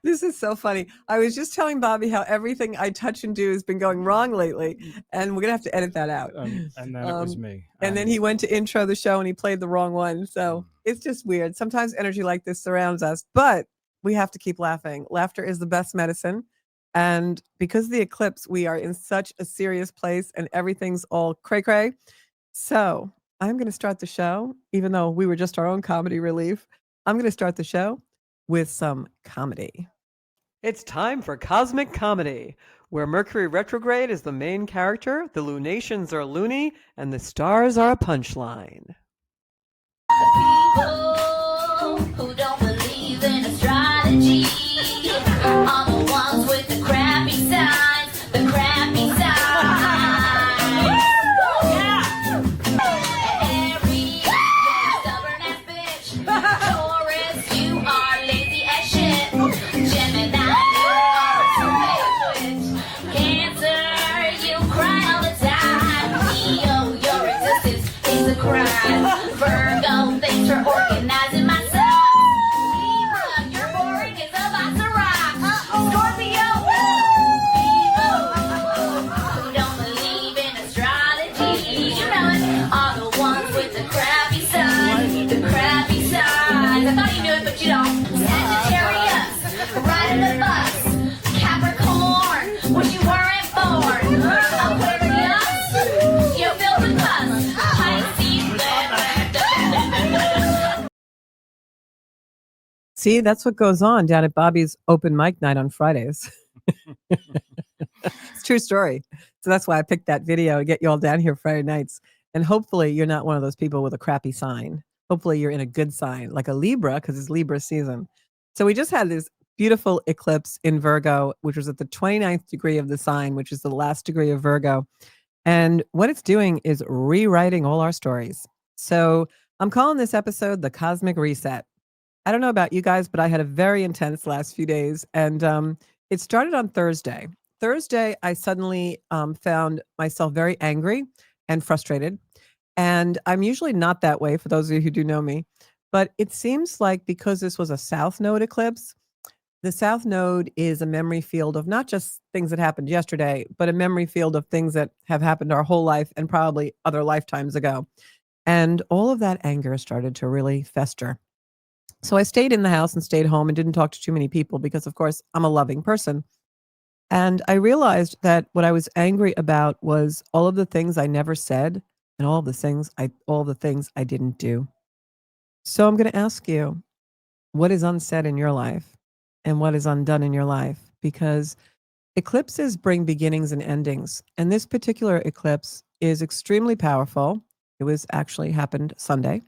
This is so funny. I was just telling Bobby how everything I touch and do has been going wrong lately, and we're gonna have to edit that out. And then it was me. And then he went to intro the show and he played the wrong one. So it's just weird. Sometimes energy like this surrounds us, but we have to keep laughing. Laughter is the best medicine. And because of the eclipse, we are in such a serious place and everything's all cray cray. So I'm going to start the show, even though we were just our own comedy relief. I'm going to start the show with some comedy. It's time for Cosmic Comedy, where Mercury retrograde is the main character, the lunations are loony, and the stars are a punchline. People who don't believe in astrology are the ones with the crappy signs, the crappy signs. Aries, you're a stubborn ass bitch. Taurus, you are lazy as shit. Gemini, you are a stupid bitch. Cancer, you cry all the time. Leo, your existence is a crime. Virgo, thanks for organizing my stuff. Libra, you're boring as a box of rocks. Scorpio, people who don't believe in astrology, you know it, are the ones with the crappy signs, the crappy signs. I thought you knew it, but you don't. Sagittarius, riding the bus. Capricorn, wish you weren't born. Aquarius, you're filled with pus. Pisces, see, that's what goes on down at Bobby's open mic night on Fridays. It's a true story. So that's why I picked that video to get you all down here Friday nights. And hopefully you're not one of those people with a crappy sign. Hopefully you're in a good sign, like a Libra, because it's Libra season. So we just had this beautiful eclipse in Virgo, which was at the 29th degree of the sign, which is the last degree of Virgo. And what it's doing is rewriting all our stories. So I'm calling this episode the Cosmic Reset. I don't know about you guys, but I had a very intense last few days. And it started on Thursday. Thursday, I suddenly found myself very angry and frustrated. And I'm usually not that way, for those of you who do know me. But it seems like because this was a South Node eclipse, the South Node is a memory field of not just things that happened yesterday, but a memory field of things that have happened our whole life and probably other lifetimes ago. And all of that anger started to really fester. So I stayed in the house and stayed home and didn't talk to too many people because, of course, I'm a loving person. And I realized that what I was angry about was all of the things I never said and all the things I didn't do. So I'm going to ask you, what is unsaid in your life and what is undone in your life? Because eclipses bring beginnings and endings. And this particular eclipse is extremely powerful. It was actually happened Sunday.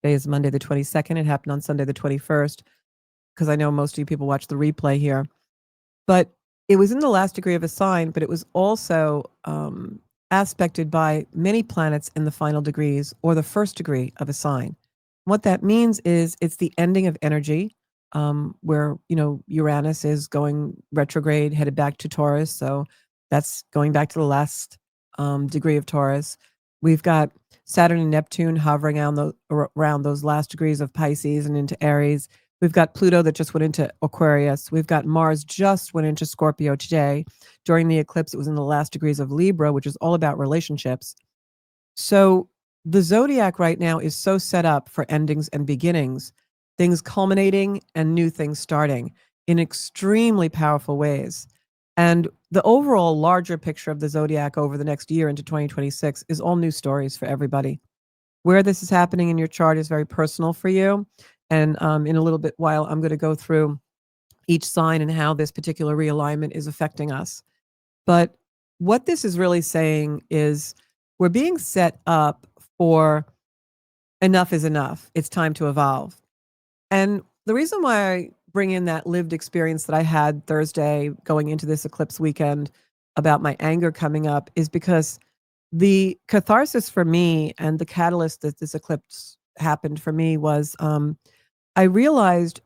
Today is Monday the 22nd. It happened on Sunday the 21st, because I know most of you people watch the replay here. But it was in the last degree of a sign, but it was also aspected by many planets in the final degrees or the first degree of a sign. What that means is it's the ending of energy, where, Uranus is going retrograde, headed back to Taurus. So that's going back to the last degree of Taurus. We've got Saturn and Neptune hovering around those last degrees of Pisces and into Aries. We've got Pluto that just went into Aquarius. We've got Mars just went into Scorpio today. During the eclipse, it was in the last degrees of Libra, which is all about relationships. So the zodiac right now is so set up for endings and beginnings, things culminating and new things starting in extremely powerful ways. And the overall larger picture of the zodiac over the next year into 2026 is all new stories for everybody. Where this is happening in your chart is very personal for you. And in a little bit while, I'm going to go through each sign and how this particular realignment is affecting us. But what this is really saying is we're being set up for enough is enough. It's time to evolve. And the reason why I bring in that lived experience that I had Thursday going into this eclipse weekend about my anger coming up is because the catharsis for me and the catalyst that this eclipse happened for me was I realized,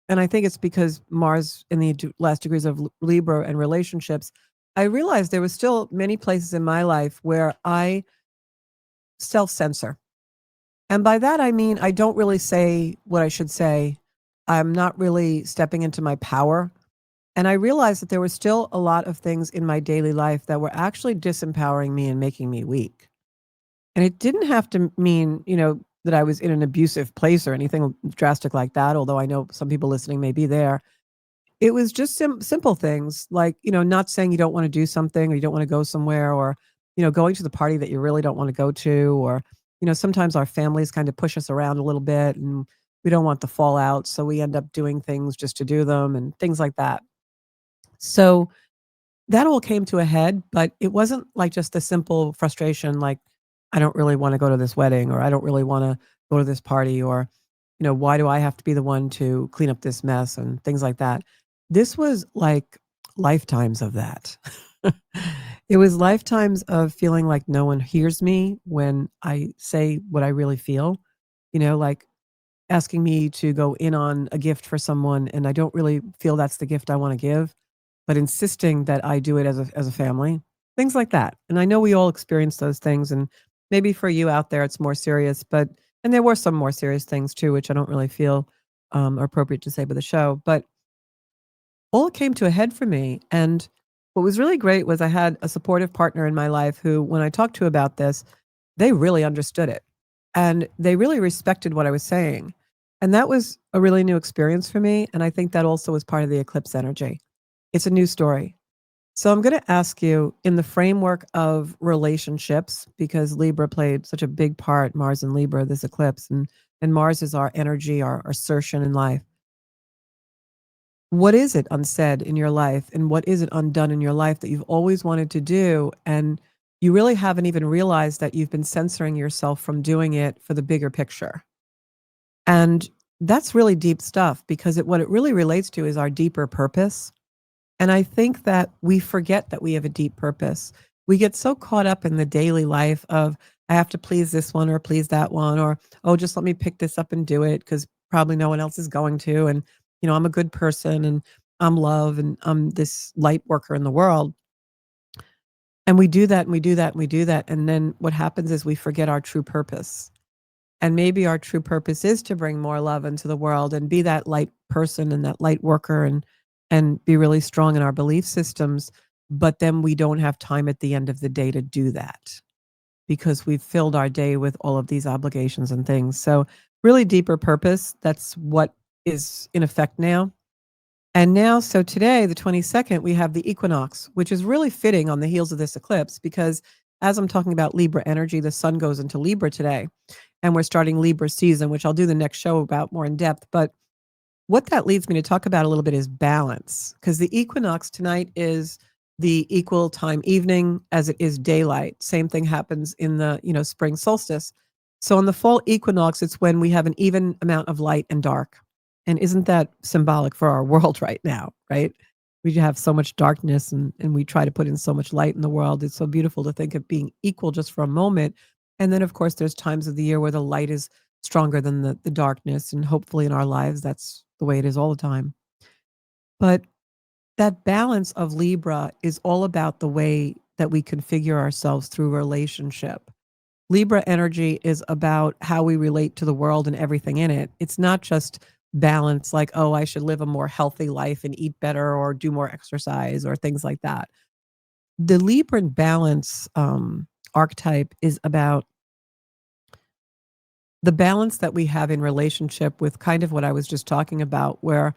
and I think it's because Mars in the last degrees of Libra and relationships, I realized there was still many places in my life where I self-censor. And by that, I mean, I don't really say what I should say. I'm not really stepping into my power. And I realized that there were still a lot of things in my daily life that were actually disempowering me and making me weak. And it didn't have to mean, that I was in an abusive place or anything drastic like that, although I know some people listening may be there. It was just simple things like, not saying you don't wanna do something or you don't wanna go somewhere or, going to the party that you really don't wanna go to or, sometimes our families kind of push us around a little bit and we don't want the fallout, so we end up doing things just to do them and things like that. So, that all came to a head, but it wasn't like just a simple frustration like, "I don't really wanna go to this wedding," or, "I don't really wanna go to this party," or, "Why do I have to be the one to clean up this mess?" and things like that. This was like lifetimes of that. It was lifetimes of feeling like no one hears me when I say what I really feel, like asking me to go in on a gift for someone, and I don't really feel that's the gift I wanna give, but insisting that I do it as a family, things like that. And I know we all experience those things, and maybe for you out there, it's more serious, but and there were some more serious things too, which I don't really feel, are appropriate to say by the show, but all came to a head for me, and what was really great was I had a supportive partner in my life who, when I talked to about this, they really understood it, and they really respected what I was saying, and that was a really new experience for me, and I think that also was part of the eclipse energy. It's a new story. So I'm gonna ask you in the framework of relationships, because Libra played such a big part, Mars and Libra, this eclipse, and Mars is our energy, our assertion in life. What is it unsaid in your life, and what is it undone in your life that you've always wanted to do, and you really haven't even realized that you've been censoring yourself from doing it for the bigger picture? And that's really deep stuff because what it really relates to is our deeper purpose. And I think that we forget that we have a deep purpose. We get so caught up in the daily life of, I have to please this one or please that one, or, oh, just let me pick this up and do it because probably no one else is going to. And, I'm a good person and I'm love and I'm this light worker in the world. And we do that and we do that and we do that. And then what happens is we forget our true purpose. And maybe our true purpose is to bring more love into the world and be that light person and that light worker and be really strong in our belief systems, but then we don't have time at the end of the day to do that because we've filled our day with all of these obligations and things. So, really deeper purpose, that's what is in effect now. And now, so today, the 22nd, we have the equinox, which is really fitting on the heels of this eclipse because as I'm talking about Libra energy, the sun goes into Libra today and we're starting Libra season, which I'll do the next show about more in depth. But what that leads me to talk about a little bit is balance, because the equinox tonight is the equal time evening as it is daylight. Same thing happens in the, spring solstice. So on the fall equinox, it's when we have an even amount of light and dark. And isn't that symbolic for our world right now, right? We have so much darkness and we try to put in so much light in the world. It's so beautiful to think of being equal just for a moment. And then, of course, there's times of the year where the light is stronger than the darkness, and hopefully in our lives, that's the way it is all the time. But that balance of Libra is all about the way that we configure ourselves through relationship. Libra energy is about how we relate to the world and everything in it. It's not just balance like, oh, I should live a more healthy life and eat better or do more exercise or things like that. The Libra balance archetype is about the balance that we have in relationship with kind of what I was just talking about, where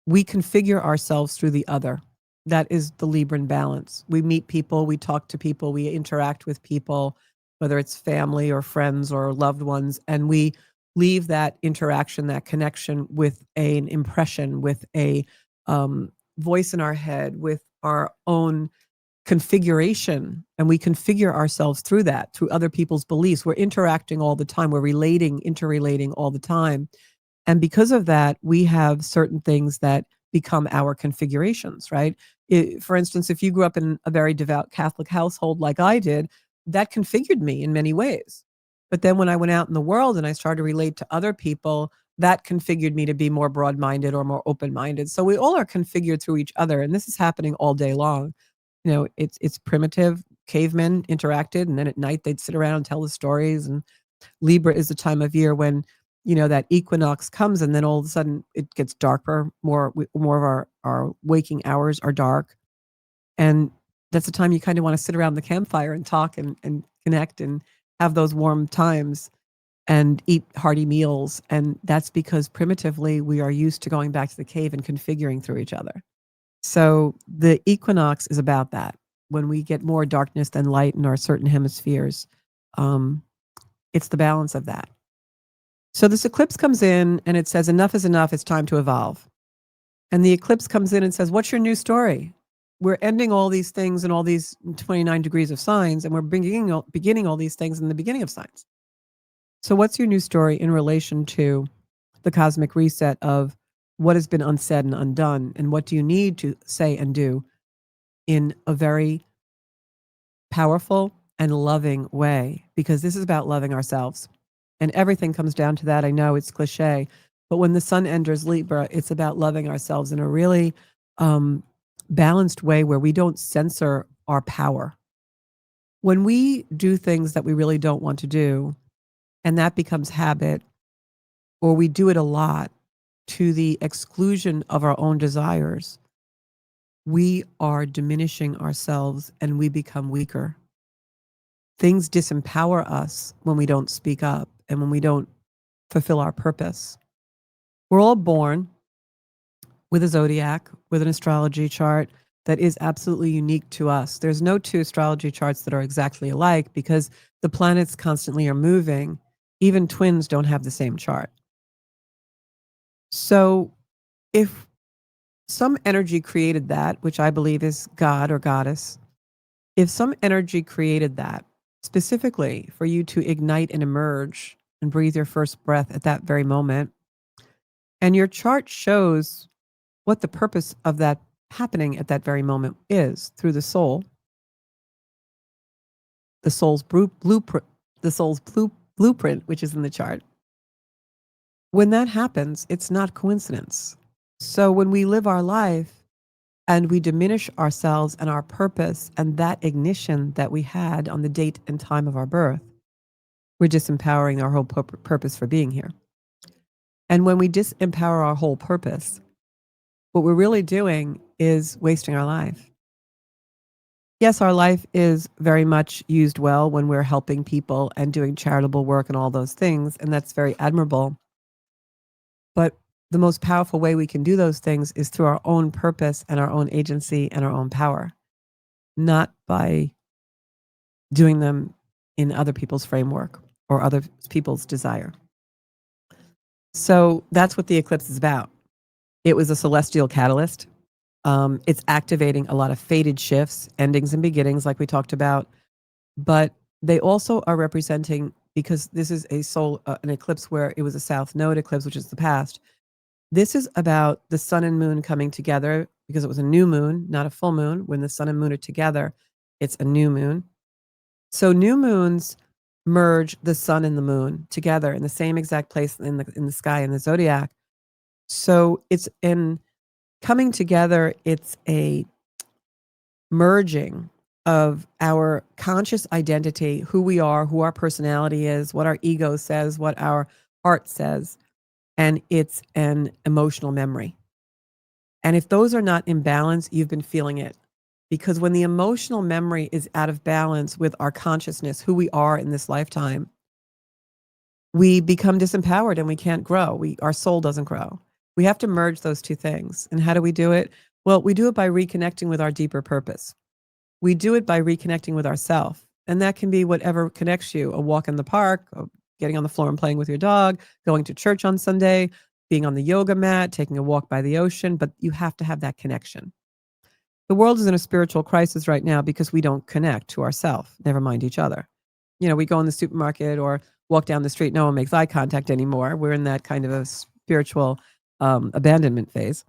we configure ourselves through the other. That is the Libran balance. We meet people, we talk to people, we interact with people, whether it's family or friends or loved ones, and we leave that interaction, that connection with an impression, with a voice in our head, with our own configuration, and we configure ourselves through that, through other people's beliefs. We're interacting all the time. We're interrelating all the time. And because of that, we have certain things that become our configurations, right? For instance, if you grew up in a very devout Catholic household like I did, that configured me in many ways. But then when I went out in the world and I started to relate to other people, that configured me to be more broad minded or more open minded. So we all are configured through each other. And this is happening all day long. It's primitive. Cavemen interacted, and then at night they'd sit around and tell the stories. And Libra is the time of year when that equinox comes, and then all of a sudden it gets darker. More of our waking hours are dark, and that's the time you kind of want to sit around the campfire and talk and connect and have those warm times and eat hearty meals. And that's because primitively we are used to going back to the cave and configuring through each other. So the equinox is about that. When we get more darkness than light in our certain hemispheres, it's the balance of that. So this eclipse comes in and it says, enough is enough, it's time to evolve. And the eclipse comes in and says, what's your new story? We're ending all these things and all these 29 degrees of signs, and we're beginning all these things in the beginning of signs. So what's your new story in relation to the cosmic reset of what has been unsaid and undone, and what do you need to say and do in a very powerful and loving way? Because this is about loving ourselves. And everything comes down to that. I know it's cliche, but when the sun enters Libra, it's about loving ourselves in a really balanced way where we don't censor our power. When we do things that we really don't want to do, and that becomes habit, or we do it a lot to the exclusion of our own desires, we are diminishing ourselves and we become weaker. Things disempower us when we don't speak up and when we don't fulfill our purpose. We're all born with a zodiac, with an astrology chart that is absolutely unique to us. There's no two astrology charts that are exactly alike because the planets constantly are moving. Even twins don't have the same chart. So if some energy created that, which I believe is God or goddess, if some energy created that specifically for you to ignite and emerge and breathe your first breath at that very moment, and your chart shows what the purpose of that happening at that very moment is through the soul, the soul's blueprint, which is in the chart. When that happens, it's not coincidence. So when we live our life and we diminish ourselves and our purpose and that ignition that we had on the date and time of our birth, we're disempowering our whole purpose for being here. And when we disempower our whole purpose, what we're really doing is wasting our life. Yes, our life is very much used well when we're helping people and doing charitable work and all those things, and that's very admirable. But the most powerful way we can do those things is through our own purpose and our own agency and our own power, not by doing them in other people's framework or other people's desire. So that's what the eclipse is about. It was a celestial catalyst. It's activating a lot of fated shifts, endings and beginnings, like we talked about. But they also are representing, because this is an eclipse where it was a south node eclipse, which is the past. This is about the sun and moon coming together because it was a new moon, not a full moon. When the sun and moon are together, it's a new moon. So new moons merge the sun and the moon together in the same exact place in the sky in the zodiac. So it's in coming together, it's a merging of our conscious identity, who we are, who our personality is, what our ego says, what our heart says, and it's an emotional memory. And if those are not in balance, you've been feeling it. Because when the emotional memory is out of balance with our consciousness, who we are in this lifetime, we become disempowered and we can't grow. Our soul doesn't grow. We have to merge those two things. And how do we do it? Well, we do it by reconnecting with our deeper purpose. We do it by reconnecting with ourself. And that can be whatever connects you, a walk in the park, getting on the floor and playing with your dog, going to church on Sunday, being on the yoga mat, taking a walk by the ocean, but you have to have that connection. The world is in a spiritual crisis right now because we don't connect to ourselves, never mind each other. We go in the supermarket or walk down the street, no one makes eye contact anymore. We're in that kind of a spiritual abandonment phase.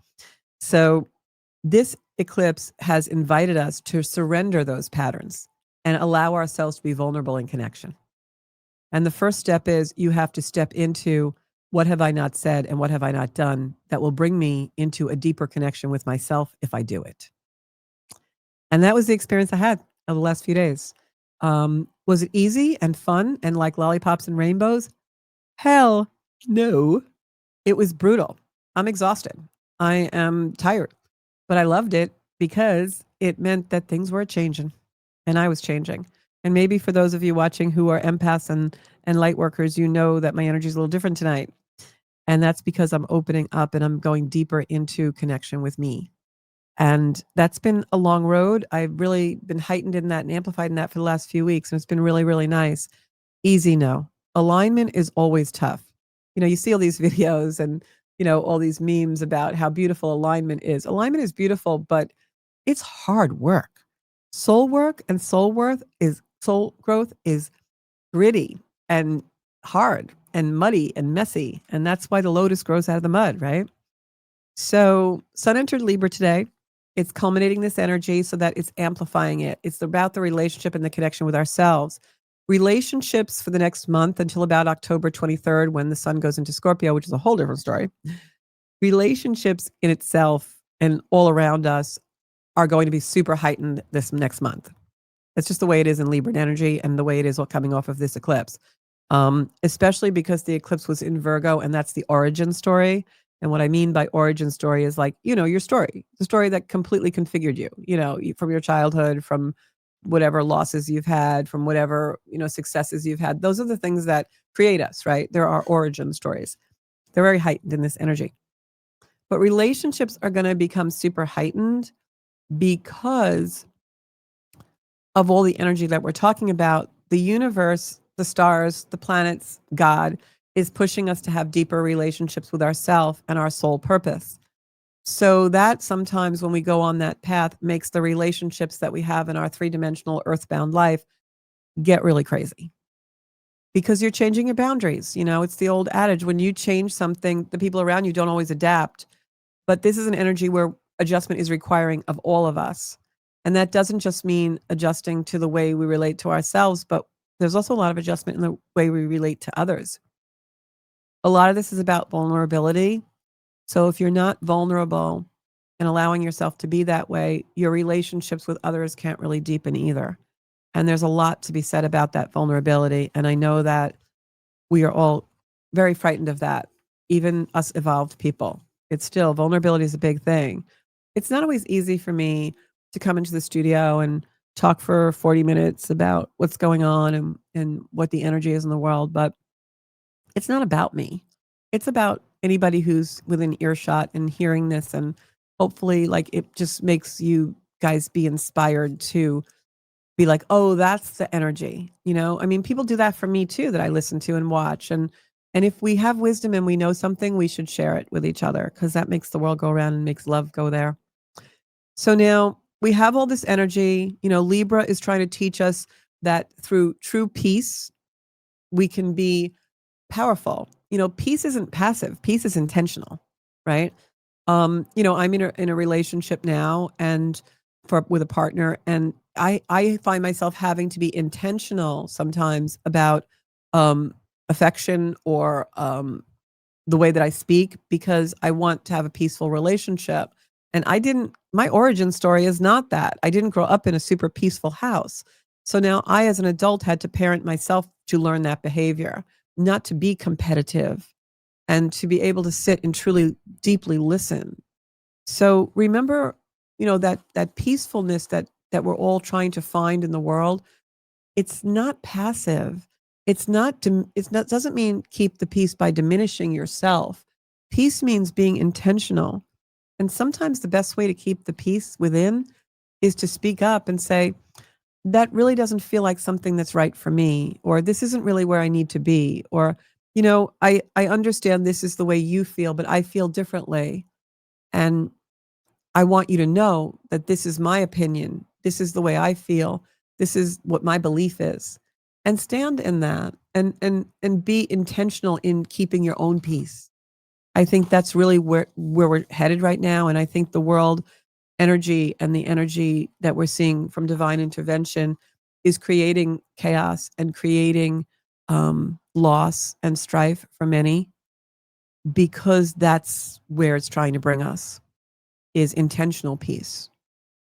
So this eclipse has invited us to surrender those patterns and allow ourselves to be vulnerable in connection. And the first step is you have to step into what have I not said and what have I not done that will bring me into a deeper connection with myself if I do it. And that was the experience I had of the last few days. Was it easy and fun and like lollipops and rainbows? Hell No, it was brutal. I'm exhausted. I am tired, but I loved it because it meant that things were changing and I was changing. And maybe for those of you watching who are empaths and light workers, you know that my energy is a little different tonight. And that's because I'm opening up and I'm going deeper into connection with me. And that's been a long road. I've really been heightened in that and amplified in that for the last few weeks. And it's been really, really nice. Easy no. Alignment is always tough. You see all these videos and, all these memes about how beautiful alignment is. Alignment is beautiful, but it's hard work. Soul work and soul growth is gritty and hard and muddy and messy. And that's why the lotus grows out of the mud, right? So Sun entered Libra today. It's culminating this energy so that it's amplifying it. It's about the relationship and the connection with ourselves. Relationships for the next month until about October 23rd, when the sun goes into Scorpio, which is a whole different story. Relationships in itself and all around us are going to be super heightened this next month. That's just the way it is in Libra energy and the way it is coming off of this eclipse. Especially because the eclipse was in Virgo and that's the origin story. And what I mean by origin story is like, your story, the story that completely configured you, from your childhood, from whatever losses you've had, from whatever, successes you've had. Those are the things that create us, right? There are origin stories. They're very heightened in this energy. But relationships are going to become super heightened because of all the energy that we're talking about. The universe, the stars, the planets, God is pushing us to have deeper relationships with ourselves and our soul purpose. So that sometimes when we go on that path makes the relationships that we have in our three-dimensional earthbound life get really crazy. Because you're changing your boundaries. It's the old adage, when you change something, the people around you don't always adapt. But this is an energy where adjustment is requiring of all of us. And that doesn't just mean adjusting to the way we relate to ourselves, but there's also a lot of adjustment in the way we relate to others. A lot of this is about vulnerability. So if you're not vulnerable and allowing yourself to be that way, your relationships with others can't really deepen either. And there's a lot to be said about that vulnerability. And I know that we are all very frightened of that, even us evolved people. It's still, vulnerability is a big thing. It's not always easy for me to come into the studio and talk for 40 minutes about what's going on and what the energy is in the world, but it's not about me. It's about anybody who's within earshot and hearing this, and hopefully it just makes you guys be inspired to be like, oh, that's the energy. I mean, people do that for me too, that I listen to and watch. And if we have wisdom and we know something, we should share it with each other, because that makes the world go around and makes love go there. So now we have all this energy. Libra is trying to teach us that through true peace, we can be powerful. Peace isn't passive. Peace is intentional, right? I'm in a relationship now and with a partner, and I find myself having to be intentional sometimes about affection or the way that I speak, because I want to have a peaceful relationship. And my origin story is not that. I didn't grow up in a super peaceful house. So now I, as an adult, had to parent myself to learn that behavior, not to be competitive, and to be able to sit and truly deeply listen. So remember, that peacefulness that we're all trying to find in the world. It's not passive. Doesn't mean keep the peace by diminishing yourself. Peace means being intentional. And sometimes the best way to keep the peace within is to speak up and say, that really doesn't feel like something that's right for me, or this isn't really where I need to be, or, I understand this is the way you feel, but I feel differently. And I want you to know that this is my opinion. This is the way I feel. This is what my belief is. And stand in that and be intentional in keeping your own peace. I think that's really where we're headed right now. And I think the world energy and the energy that we're seeing from divine intervention is creating chaos and creating loss and strife for many, because that's where it's trying to bring us, is intentional peace,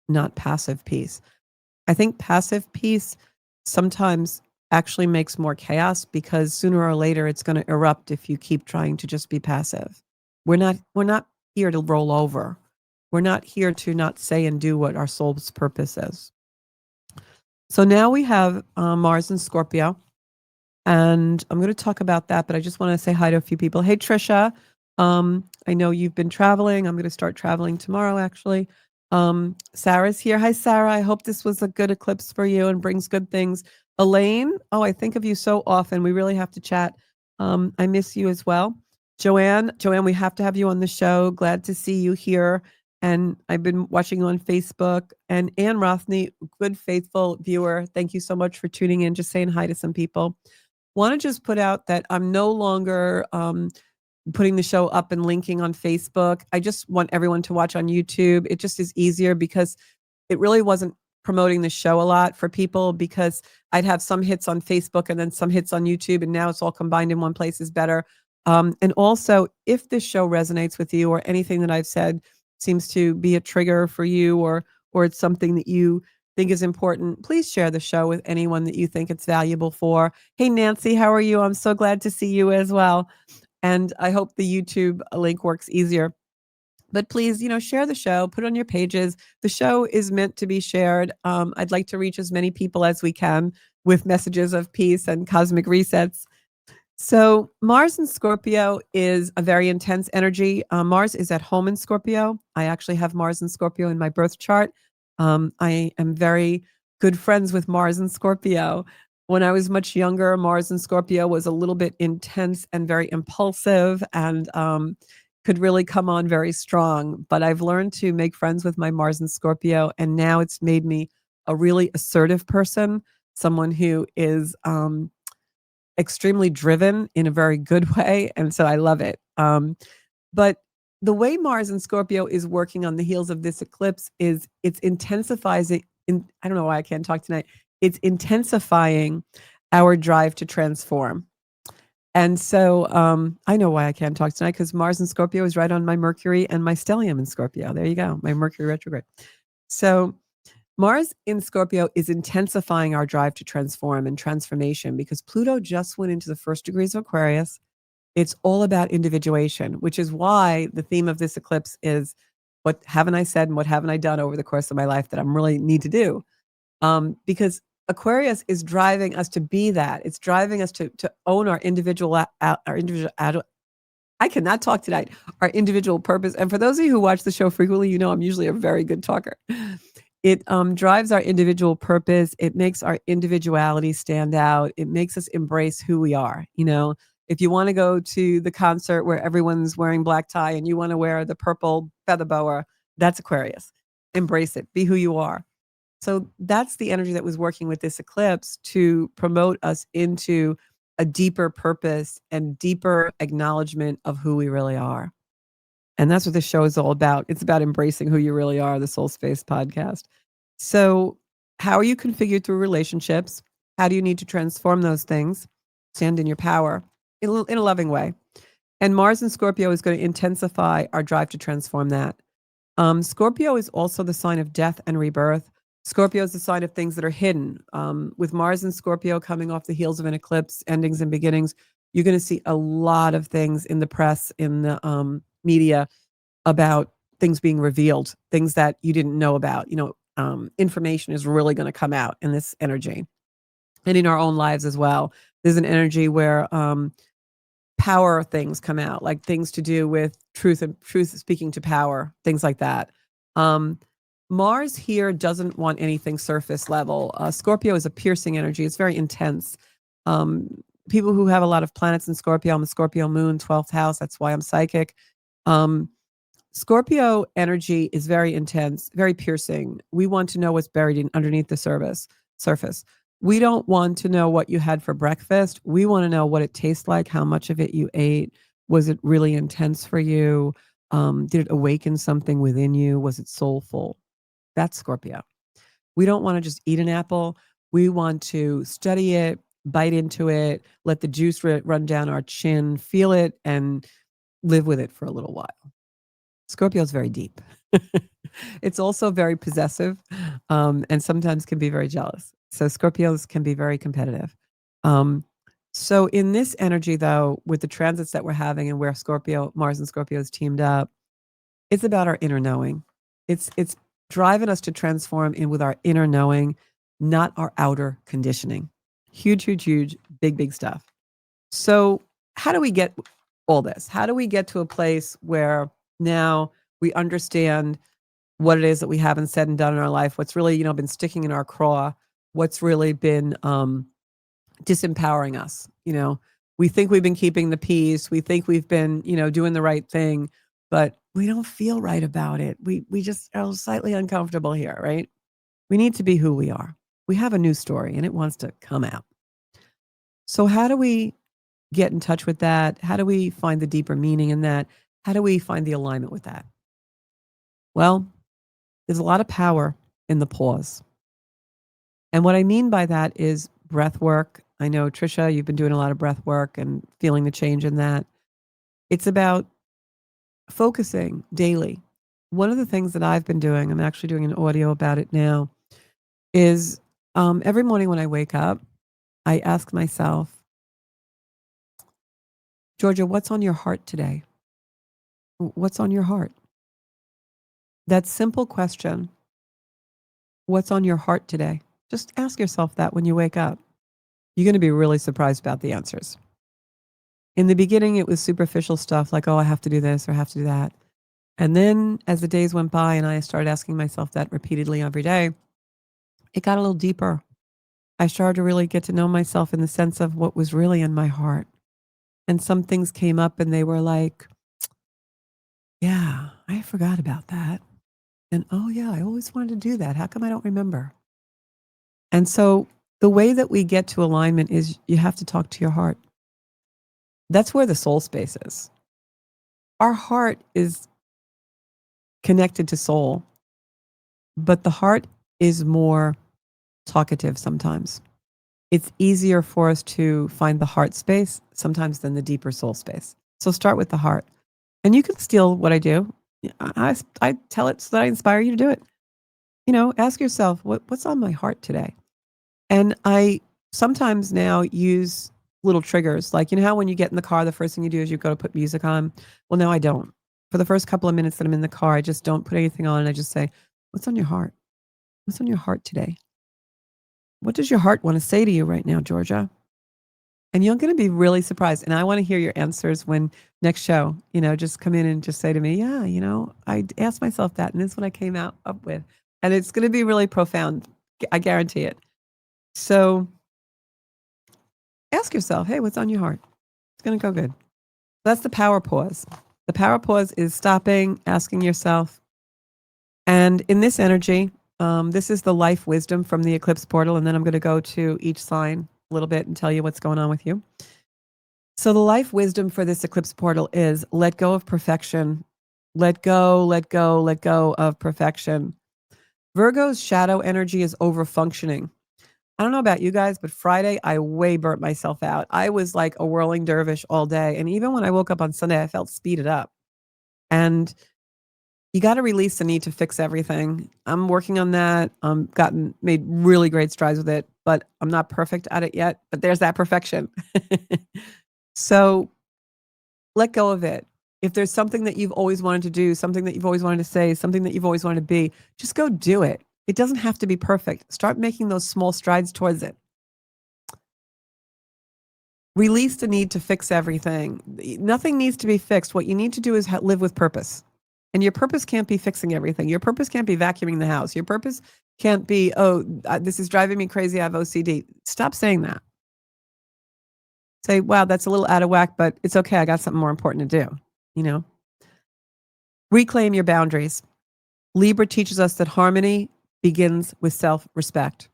not passive peace. I think passive peace sometimes actually makes more chaos, because sooner or later it's going to erupt if you keep trying to just be passive. We're not here to roll over. We're not here to not say and do what our soul's purpose is. So now we have Mars in Scorpio, and I'm going to talk about that, but I just want to say hi to a few people. Hey, Trisha. I know you've been traveling. I'm going to start traveling tomorrow, actually. Sarah's here. Hi, Sarah. I hope this was a good eclipse for you and brings good things. Elaine, oh, I think of you so often. We really have to chat. I miss you as well. Joanne, we have to have you on the show. Glad to see you here. And I've been watching you on Facebook. And Ann Rothney, good, faithful viewer. Thank you so much for tuning in, just saying hi to some people. Want to just put out that I'm no longer putting the show up and linking on Facebook. I just want everyone to watch on YouTube. It just is easier, because it really wasn't promoting the show a lot for people, because I'd have some hits on Facebook and then some hits on YouTube, and now it's all combined in one place is better. And also, if this show resonates with you, or anything that I've said seems to be a trigger for you, or it's something that you think is important, please share the show with anyone that you think it's valuable for. Hey, Nancy, how are you? I'm so glad to see you as well. And I hope the YouTube link works easier. But please, share the show, put it on your pages. The show is meant to be shared. I'd like to reach as many people as we can with messages of peace and cosmic resets. So Mars in Scorpio is a very intense energy. Mars is at home in Scorpio. I actually have Mars in Scorpio in my birth chart. I am very good friends with Mars in Scorpio. When I was much younger, Mars in Scorpio was a little bit intense and very impulsive, and could really come on very strong. But I've learned to make friends with my Mars in Scorpio, and now it's made me a really assertive person, someone who is extremely driven in a very good way. And so I love it. But the way Mars in Scorpio is working on the heels of this eclipse is it's intensifying. I don't know why I can't talk tonight. It's intensifying our drive to transform. And so I know why I can't talk tonight, because Mars in Scorpio is right on my Mercury and my stellium in Scorpio. There you go, my Mercury retrograde. So Mars in Scorpio is intensifying our drive to transform and transformation, because Pluto just went into the first degrees of Aquarius. It's all about individuation, which is why the theme of this eclipse is, what haven't I said and what haven't I done over the course of my life that I really need to do? Because Aquarius is driving us to be that. It's driving us to own our individual, I cannot talk tonight, our individual purpose. And for those of you who watch the show frequently, I'm usually a very good talker. It drives our individual purpose. It makes our individuality stand out. It makes us embrace who we are. If you want to go to the concert where everyone's wearing black tie and you want to wear the purple feather boa, that's Aquarius. Embrace it. Be who you are. So that's the energy that was working with this eclipse to promote us into a deeper purpose and deeper acknowledgement of who we really are. And that's what this show is all about. It's about embracing who you really are, the Soul Space podcast. So how are you configured through relationships? How do you need to transform those things? Stand in your power in a loving way. And Mars in Scorpio is going to intensify our drive to transform that. Scorpio is also the sign of death and rebirth. Scorpio is the sign of things that are hidden. With Mars and Scorpio coming off the heels of an eclipse, endings and beginnings, you're going to see a lot of things in the press, in the media, about things being revealed, things that you didn't know about. Information is really going to come out in this energy, and in our own lives as well. There's an energy where power things come out, like things to do with truth speaking to power, things like that. Mars here doesn't want anything surface level. Scorpio is a piercing energy. It's very intense. People who have a lot of planets in Scorpio, I'm a Scorpio moon, 12th house. That's why I'm psychic. Scorpio energy is very intense, very piercing. We want to know what's buried underneath the surface. We don't want to know what you had for breakfast. We want to know what it tastes like, how much of it you ate. Was it really intense for you? Did it awaken something within you? Was it soulful? That's Scorpio. We don't want to just eat an apple. We want to study it, bite into it, let the juice run down our chin, feel it, and live with it for a little while. Scorpio is very deep. It's also very possessive, and sometimes can be very jealous. So Scorpios can be very competitive. So in this energy, though, with the transits that we're having and where Mars and Scorpio is teamed up, it's about our inner knowing. It's driving us to transform in with our inner knowing, not our outer conditioning. Huge, huge, huge, big, big stuff. So how do we get all this? How do we get to a place where now we understand what it is that we haven't said and done in our life, what's really, been sticking in our craw, what's really been disempowering us. We think we've been keeping the peace, we think we've been, doing the right thing, but we don't feel right about it. We just are slightly uncomfortable here, right? We need to be who we are. We have a new story and it wants to come out. So how do we get in touch with that? How do we find the deeper meaning in that? How do we find the alignment with that? Well, there's a lot of power in the pause. And what I mean by that is breath work. I know, Trisha, you've been doing a lot of breath work and feeling the change in that. It's about focusing daily. One of the things that I've been doing, I'm actually doing an audio about it now, is every morning when I wake up, I ask myself, Georgia, what's on your heart today? What's on your heart? That simple question, what's on your heart today? Just ask yourself that when you wake up. You're going to be really surprised about the answers. In the beginning, it was superficial stuff like, oh, I have to do this or I have to do that. And then as the days went by and I started asking myself that repeatedly every day, it got a little deeper. I started to really get to know myself in the sense of what was really in my heart. And some things came up and they were like, yeah, I forgot about that. And oh, yeah, I always wanted to do that. How come I don't remember? And so the way that we get to alignment is you have to talk to your heart. That's where the soul space is. Our heart is connected to soul, but the heart is more talkative sometimes. It's easier for us to find the heart space sometimes than the deeper soul space. So start with the heart. And you can steal what I do. I tell it so that I inspire you to do it. Ask yourself, what's on my heart today? And I sometimes now use little triggers. Like, how when you get in the car, the first thing you do is you go to put music on. Well, no, I don't. For the first couple of minutes that I'm in the car, I just don't put anything on. And I just say, what's on your heart? What's on your heart today? What does your heart want to say to you right now, Georgia? And you're going to be really surprised. And I want to hear your answers when next show, just come in and just say to me, yeah, I asked myself that and this is what I came up with. And it's going to be really profound. I guarantee it. So ask yourself, hey, what's on your heart? It's going to go good. That's the power pause. The power pause is stopping, asking yourself. And in this energy, this is the life wisdom from the eclipse portal. And then I'm going to go to each sign a little bit and tell you what's going on with you. So the life wisdom for this eclipse portal is let go of perfection. Let go, let go, let go of perfection. Virgo's shadow energy is over functioning. I don't know about you guys, but Friday, I way burnt myself out. I was like a whirling dervish all day. And even when I woke up on Sunday, I felt speeded up. And you got to release the need to fix everything. I'm working on that. Made really great strides with it, but I'm not perfect at it yet. But there's that perfection. So let go of it. If there's something that you've always wanted to do, something that you've always wanted to say, something that you've always wanted to be, just go do it. It doesn't have to be perfect. Start making those small strides towards it. Release the need to fix everything. Nothing needs to be fixed. What you need to do is live with purpose. And your purpose can't be fixing everything. Your purpose can't be vacuuming the house. Your purpose can't be, this is driving me crazy. I have OCD. Stop saying that. Say, wow, that's a little out of whack, but it's okay. I got something more important to do. Reclaim your boundaries. Libra teaches us that harmony begins with self-respect.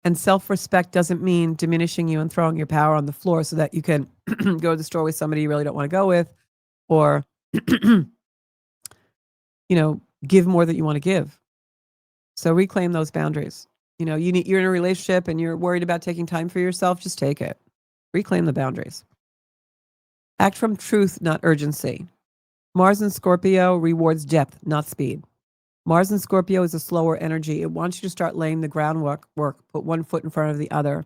And self-respect doesn't mean diminishing you and throwing your power on the floor so that you can go to the store with somebody you really don't want to go with, or give more than you want to give. So reclaim those boundaries. You're in a relationship and you're worried about taking time for yourself, just take it. Reclaim the boundaries. Act from truth, not urgency. Mars in Scorpio rewards depth, not speed. Mars in Scorpio is a slower energy. It wants you to start laying the groundwork, put one foot in front of the other.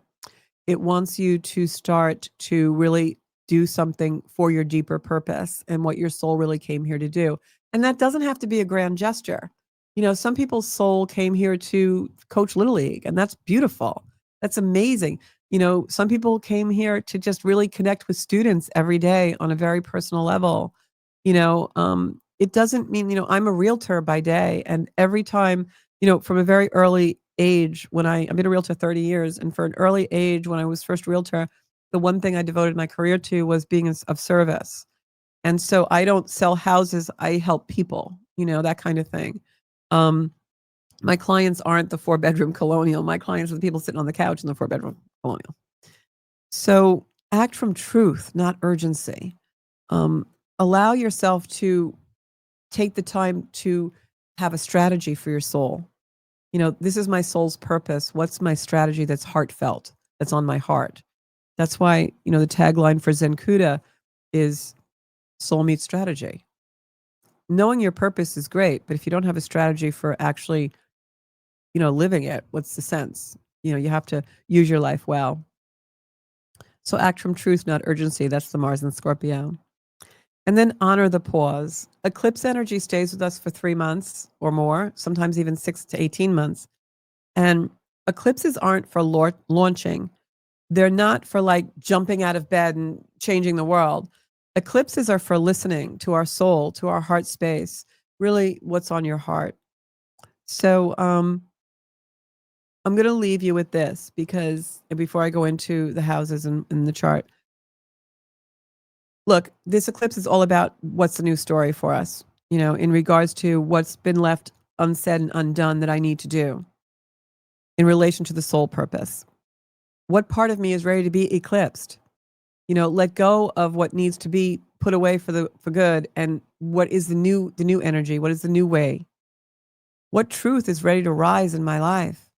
It wants you to start to really do something for your deeper purpose and what your soul really came here to do. And that doesn't have to be a grand gesture. You know, some people's soul came here to coach Little League, and that's beautiful. That's amazing. You know, some people came here to just really connect with students every day on a very personal level. You know, it doesn't mean, you know, I'm a realtor by day, and every time, you know, from a very early age, when I've been a realtor 30 years, and for an early age, when I was first realtor, the one thing I devoted my career to was being of service. And so I don't sell houses, I help people, you know, that kind of thing. Um, my clients aren't the 4-bedroom colonial. My clients are the people sitting on the couch in the 4-bedroom colonial. So act from truth, not urgency. Um, Allow yourself to take the time to have a strategy for your soul. You know, this is my soul's purpose. What's my strategy that's heartfelt, that's on my heart? That's why, you know, the tagline for Zenkuda is soul meets strategy. Knowing your purpose is great, but if you don't have a strategy for actually, you know, living it, what's the sense? You know, you have to use your life well. So act from truth, not urgency. That's the Mars and Scorpio. And then honor the pause. Eclipse energy stays with us for 3 months or more, sometimes even 6 to 18 months. And eclipses aren't for launching. They're not for like jumping out of bed and changing the world. Eclipses are for listening to our soul, to our heart space, really what's on your heart. So I'm going to leave you with this, because before I go into the houses and the chart, look, this eclipse is all about what's the new story for us, you know, in regards to what's been left unsaid and undone that I need to do in relation to the soul purpose. What part of me is ready to be eclipsed? You know, let go of what needs to be put away for good, and what is the new energy? What is the new way? What truth is ready to rise in my life?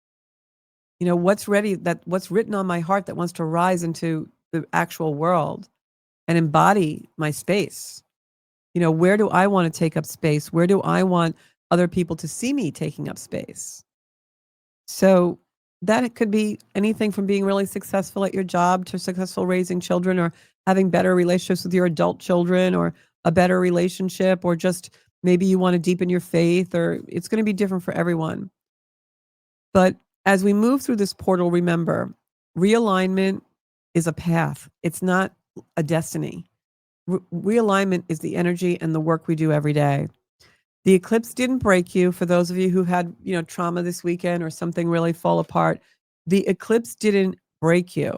You know, what's written on my heart that wants to rise into the actual world and embody my space? You know, where do I want to take up space? Where do I want other people to see me taking up space? So that it could be anything from being really successful at your job to successful raising children, or having better relationships with your adult children, or a better relationship, or just maybe you want to deepen your faith, or it's going to be different for everyone. But as we move through this portal, remember, realignment is a path. It's not a destiny. Realignment is the energy and the work we do every day. The eclipse didn't break you. For those of you who had, you know, trauma this weekend or something really fall apart, the eclipse didn't break you.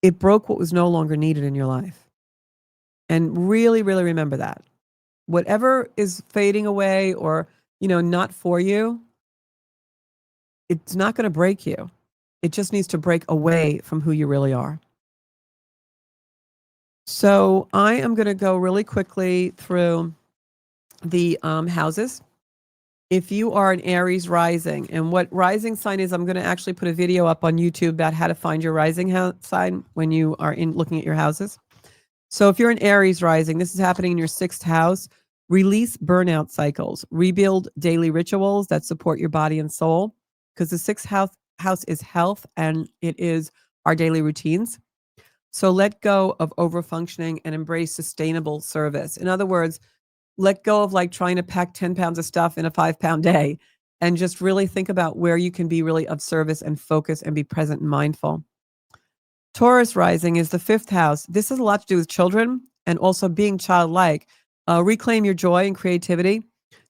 It broke what was no longer needed in your life. And really, really remember that. Whatever is fading away or, you know, not for you, it's not going to break you. It just needs to break away from who you really are. So I am going to go really quickly through the houses. If you are an Aries rising, and what rising sign is, I'm going to actually put a video up on YouTube about how to find your rising sign when you are looking at your houses. So if you're an Aries rising, this is happening in your 6th house. Release burnout cycles, rebuild daily rituals that support your body and soul, because the 6th house is health, and it is our daily routines. So let go of overfunctioning and embrace sustainable service. In other words, let go of like trying to pack 10 pounds of stuff in a 5-pound day, and just really think about where you can be really of service and focus and be present and mindful. Taurus rising is the 5th house. This has a lot to do with children and also being childlike. Reclaim your joy and creativity.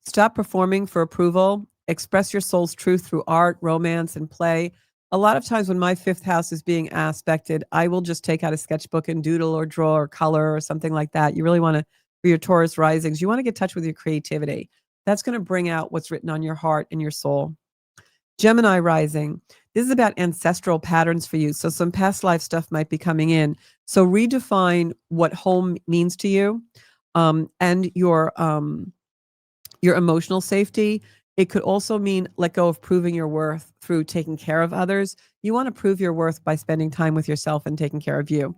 Stop performing for approval. Express your soul's truth through art, romance, and play. A lot of times when my 5th house is being aspected, I will just take out a sketchbook and doodle or draw or color or something like that. You really want to, for your Taurus risings, you want to get in touch with your creativity. That's going to bring out what's written on your heart and your soul. Gemini rising. This is about ancestral patterns for you. So some past life stuff might be coming in. So redefine what home means to you, and your emotional safety. It could also mean let go of proving your worth through taking care of others. You want to prove your worth by spending time with yourself and taking care of you.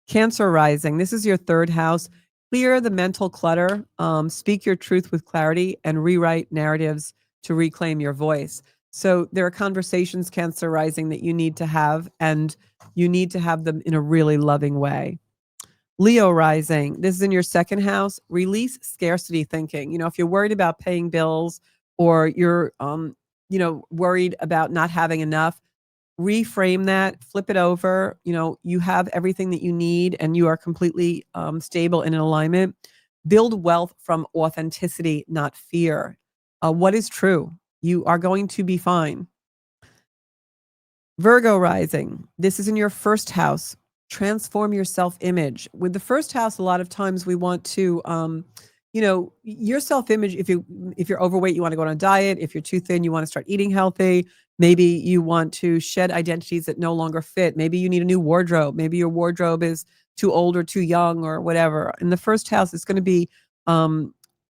Cancer rising. This is your 3rd house. Clear the mental clutter. Speak your truth with clarity and rewrite narratives to reclaim your voice. So there are conversations, Cancer rising, that you need to have, and you need to have them in a really loving way. Leo rising, this is in your second house. Release scarcity thinking. If you're worried about paying bills, or you're worried about not having enough, reframe that, flip it over. You have everything that you need, and you are completely stable and in alignment. Build wealth from authenticity, not fear. What is true? You are going to be fine. Virgo rising, this is in your first house. Transform your self-image. With the first house, a lot of times we want to, your self-image. If you're overweight, you want to go on a diet. If you're too thin, you want to start eating healthy. Maybe you want to shed identities that no longer fit. Maybe you need a new wardrobe. Maybe your wardrobe is too old or too young or whatever. In the first house, it's going to be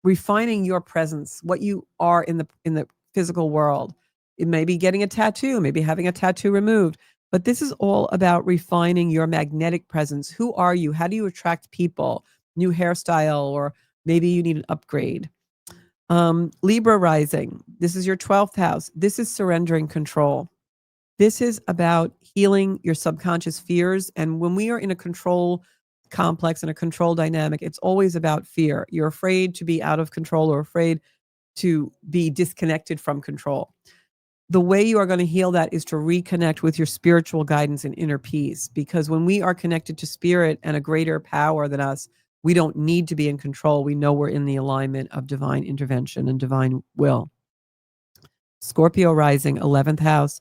refining your presence, what you are in the physical world. It may be getting a tattoo, maybe having a tattoo removed. But this is all about refining your magnetic presence. Who are you? How do you attract people? New hairstyle, or maybe you need an upgrade. Libra rising, this is your 12th house. This is surrendering control. This is about healing your subconscious fears. And when we are in a control complex and a control dynamic, it's always about fear. You're afraid to be out of control, or afraid to be disconnected from control. The way you are going to heal that is to reconnect with your spiritual guidance and inner peace. Because when we are connected to spirit and a greater power than us, we don't need to be in control. We know we're in the alignment of divine intervention and divine will. Scorpio rising, 11th house.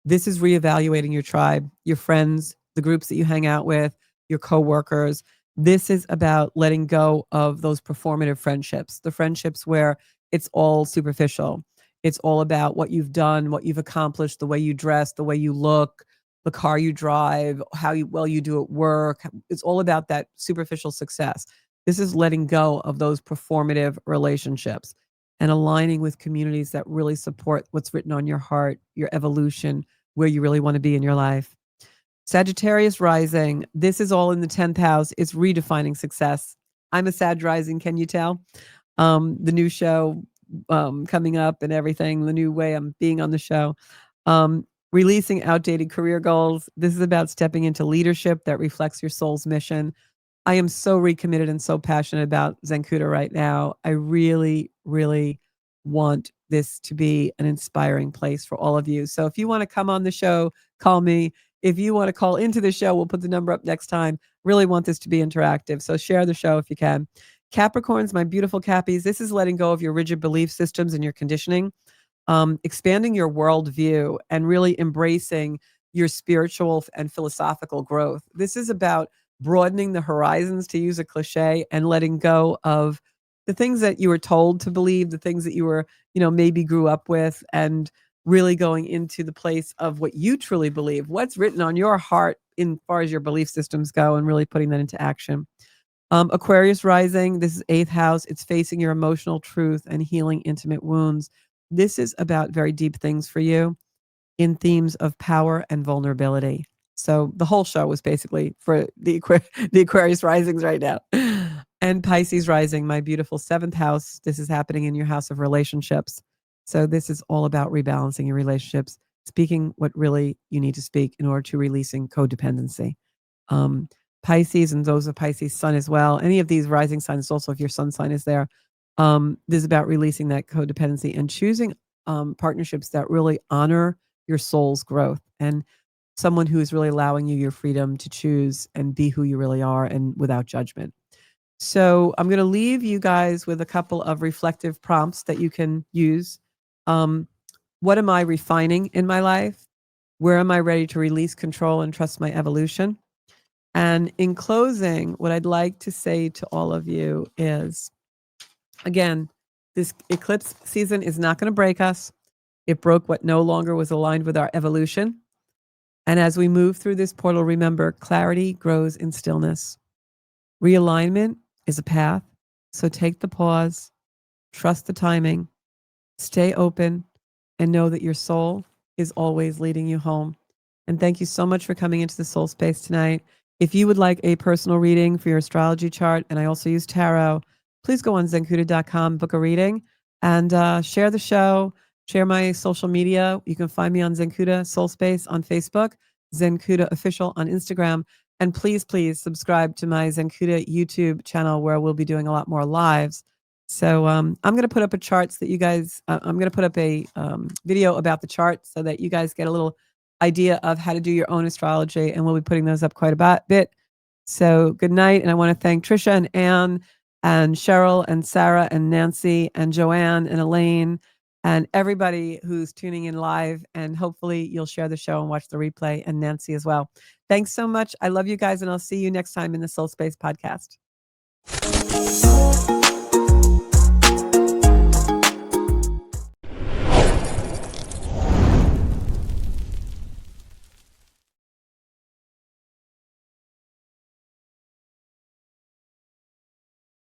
This is reevaluating your tribe, your friends, the groups that you hang out with, your coworkers. This is about letting go of those performative friendships, the friendships where it's all superficial. It's all about what you've done, what you've accomplished, the way you dress, the way you look, the car you drive, how well you do at work. It's all about that superficial success. This is letting go of those performative relationships and aligning with communities that really support what's written on your heart, your evolution, where you really want to be in your life. Sagittarius rising, this is all in the 10th house. It's redefining success. I'm a Sag rising, can you tell? The new show coming up and everything, the new way I'm being on the show. Releasing outdated career goals. This is about stepping into leadership that reflects your soul's mission. I am so recommitted and so passionate about Zenkuda right now. I really, really want this to be an inspiring place for all of you. So if you want to come on the show, call me. If you want to call into the show, we'll put the number up next time. Really want this to be interactive. So share the show if you can. Capricorns, my beautiful Cappies, this is letting go of your rigid belief systems and your conditioning, expanding your worldview, and really embracing your spiritual and philosophical growth. This is about broadening the horizons, to use a cliche, and letting go of the things that you were told to believe, the things that you were, maybe grew up with, and really going into the place of what you truly believe, what's written on your heart in far as your belief systems go, and really putting that into action. Aquarius rising, this is 8th house. It's facing your emotional truth and healing intimate wounds. This is about very deep things for you in themes of power and vulnerability. So the whole show was basically for the Aquarius risings right now. And Pisces rising, my beautiful 7th house. This is happening in your house of relationships. So this is all about rebalancing your relationships, speaking what really you need to speak in order to releasing codependency. Pisces, and those of Pisces sun as well. Any of these rising signs, also if your sun sign is there, this is about releasing that codependency and choosing partnerships that really honor your soul's growth, and someone who is really allowing you your freedom to choose and be who you really are, and without judgment. So I'm going to leave you guys with a couple of reflective prompts that you can use. What am I refining in my life? Where am I ready to release control and trust my evolution? And in closing, what I'd like to say to all of you is, again, this eclipse season is not going to break us. It broke what no longer was aligned with our evolution. And as we move through this portal, remember, clarity grows in stillness. Realignment is a path. So take the pause, trust the timing, stay open, and know that your soul is always leading you home. And thank you so much for coming into the soul space tonight. If you would like a personal reading for your astrology chart, and I also use tarot, please go on zenkuda.com, book a reading, and share the show. Share my social media. You can find me on Zenkuda Soul Space on Facebook, Zenkuda Official on Instagram. And please, please subscribe to my Zenkuda YouTube channel where we'll be doing a lot more lives. So I'm going to put up a chart so that you guys, I'm going to put up a video about the chart so that you guys get a little idea of how to do your own astrology. And we'll be putting those up quite a bit. So good night. And I want to thank Trisha and Anne and Cheryl and Sarah and Nancy and Joanne and Elaine and everybody who's tuning in live. And hopefully you'll share the show and watch the replay, and Nancy as well. Thanks so much. I love you guys, and I'll see you next time in the Soul Space podcast.